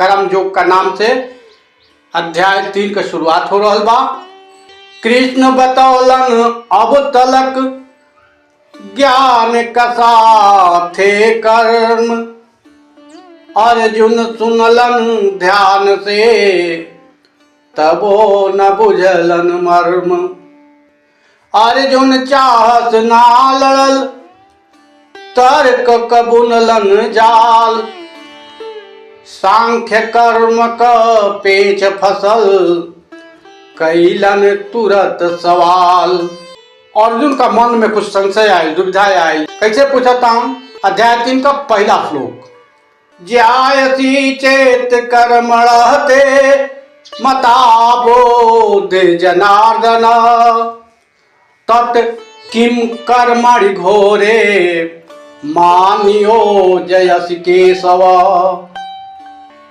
कर्म योग का नाम से अध्याय 3 का शुरुआत हो रहा बा। कृष्ण बतौलन अब तलक ज्ञान का साथे कर्म, अर्जुन सुनलन ध्यान से तबो न बुझलन मर्म। अर्जुन चाहत ना लड़ल तर्क कबुनलन जाल, सांख्य कर्म का पेच फसल कैलन तुरत सवाल। अर्जुन का मन में कुछ संशय आई, दुविधा आई। कैसे पूछता हूं? अध्याय 3 का पहला श्लोक, ज्यायसी चेत कर्मणते मता बोध जनार्दन, तत् किम कर्मणि घोरे मानियो जयसि केशव।